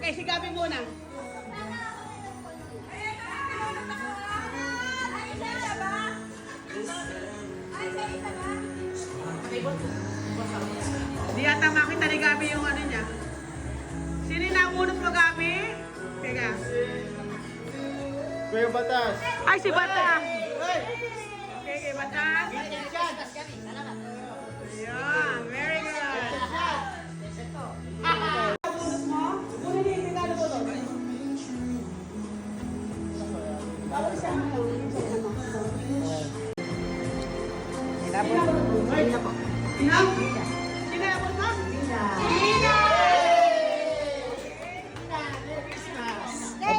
Okay, si Gabi muna. Di yata makita ni Gabi yung ano niya. Sino yung namunot mo, Gabi? Teka. Kuya Batas. Ay, si Bata. Okay, kay Bata. Ayan, very good. Namunot mo? Kunin niyo yung regalo ko doon. Bawal siya ang ano. Sinabot mo? Ina!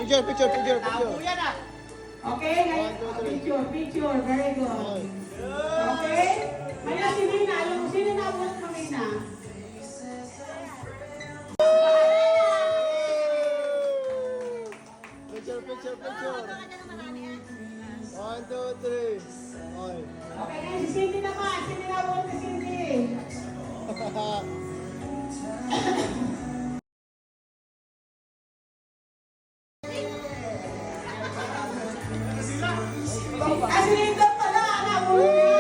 Picture. Okay, picture. Very good. Okay? Ngayon si Nina, sino nabot mo, Nina? Picture. 1, 2, 3. Okay. Okay, ngayon si Cindy naman. Sino nabot ni Cindy? Ah, si Linda pala. Nabot niya.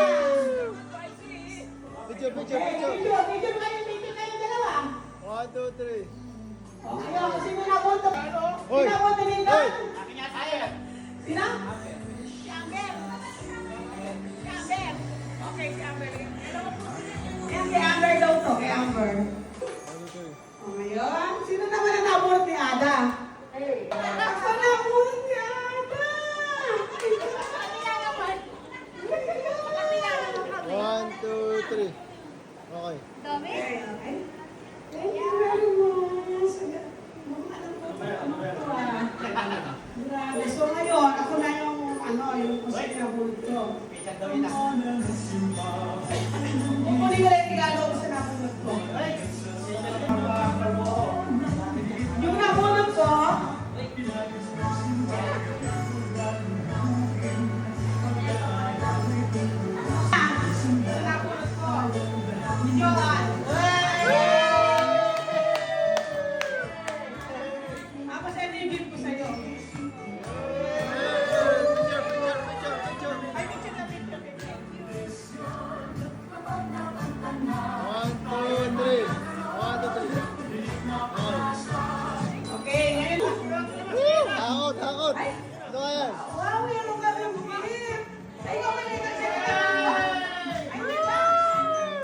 Picture. Picture kayo dalawa. 1, 2, 3. Okay, sino nabot? Hoy! Sino nabot ni Linda? Hoy! Sino? Si Amber. Okay, si Amber. Yan, kay Amber daw to. Kay Amber. O ngayon, sino naman ang nabot ni Ada? Ako nabot ni Ada! 1, 2, 3. Okay. Okay. Thank you very much. Grabe. So ngayon, ako na yung kusip na bulto. Kukunin ko lang yung regalo ko sa nabunod ko. Yung nabunod ko, Johan. Tapos ito yung gift ko sa'yo. Ay, picture na picture. 1, 2, 3. Okay, ngayon. Takot. Ano kaya? Wow, meron ka ng gift. Ay, okay na yung salita. Ay, di ba?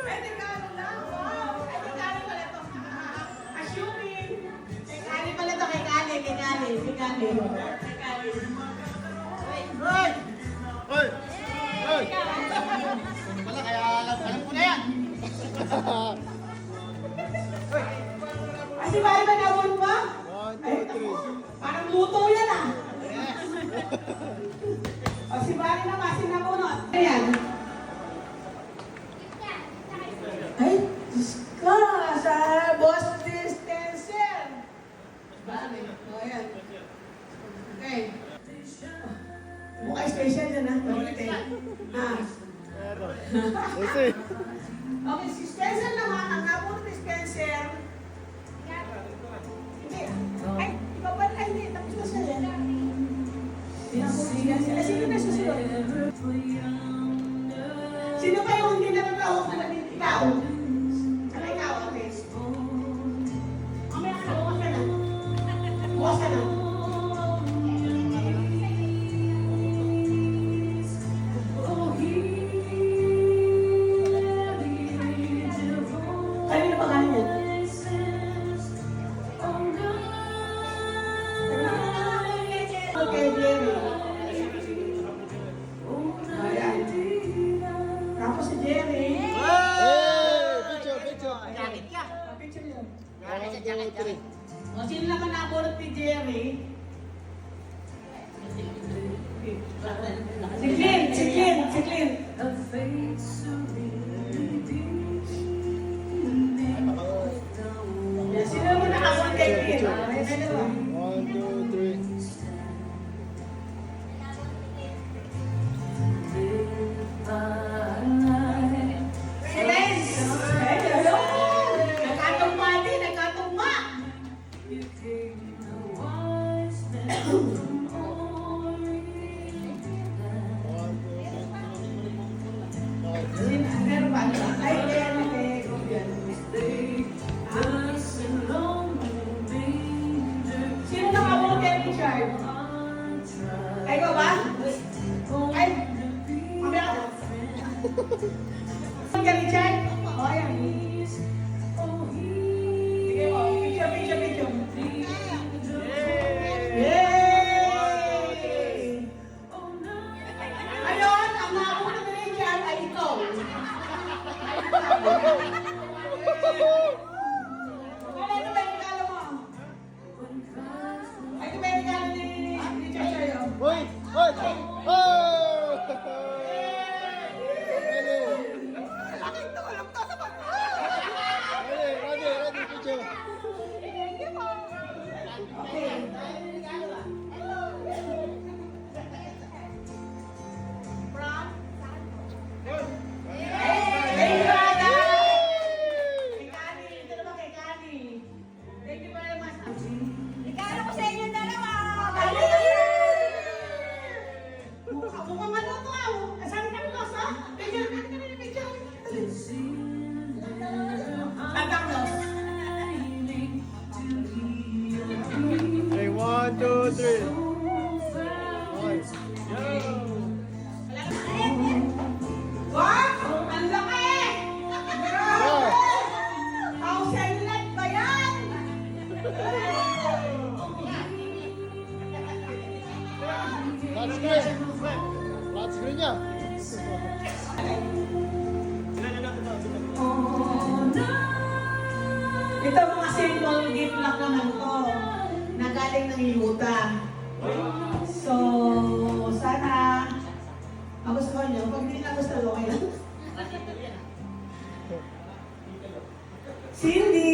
Ay, regalo lang. Wow. Ay, regalo pala ito. Assuming. Kay Kali pala ito. Kay Kali. Hoy! Wala, kaya alam ko na yan. Ay, si Bari ba nabon mo? 1, 2, 3. Parang luto yan ah. O si Bari naman, sinabunot. Ayan. Ay, Diyos ka, sa boss dispenser. Bari. O, ayan. Okay. Mukha special dyan ah. Okay. Ito. Okay, si Spencer naman, ang nabunot ni Spencer. Hindi. Ay, ikaw ba? Ay, hindi. Tapos na siya yan. Sino na susunod? Sino pa yung hindi natatawa ka na din? Ikaw. Saka ikaw, okay. Mamaya ka na, bukas ka na. Bukas ka na. Kanino ba ganyan? Okay, Jerry. Ayan. Tapos si Jerry. Hey! Picture. Picture yun. 1, 2, 3. O, sino naman nabulot ni Jerry? Si Clint. Yan, sino naman nakabulot kay Clint? Ay, dalawa. 1, 2, 3. Si Lance. Ay, hello. Nagkatugma din, nagkatugma. 3. Okay. Wow! Ang laki! Grabe! Thousand light ba yan? Flat screen. Flat screen niya. Ito mga simple gift lang naman to na galing ng Yuta. So, sana magustuhan nyo. Pag hindi nagustuhan, okay lang. Cindy!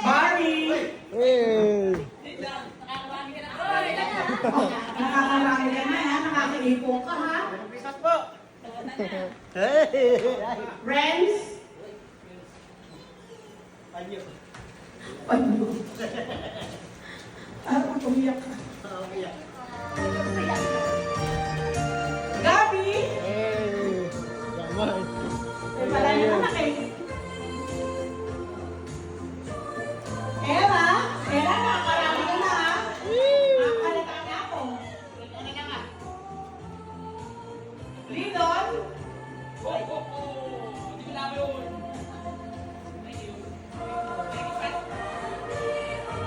Barry! Hey! Nakakarami ka na ha? Nakakaipong ka ha? Renz? Panyo. Parang umiyak ka. Gabi? Hey! Damay. Wala na naman eh. Ella? Ella, nakakarami ka na ha? Nakakalita na ako. Lidon?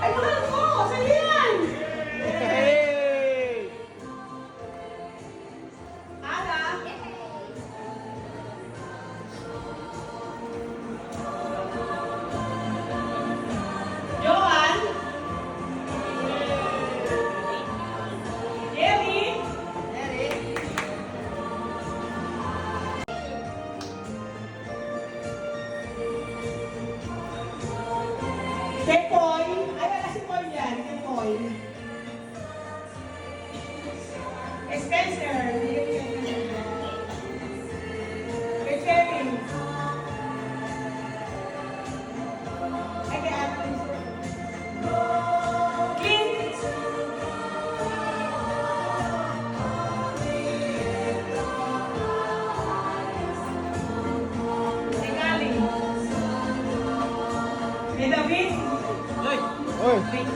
Ay, mahal ko! Saan yan? Hey! Ana? Johan? Jerry? Kay Poy? Ay, wala si Poy yan. Kay Poy. Kay Spencer. Kay Cherry. Ay, kay Ate. Clint. Kay Galing. Kay David. Oy! Wait.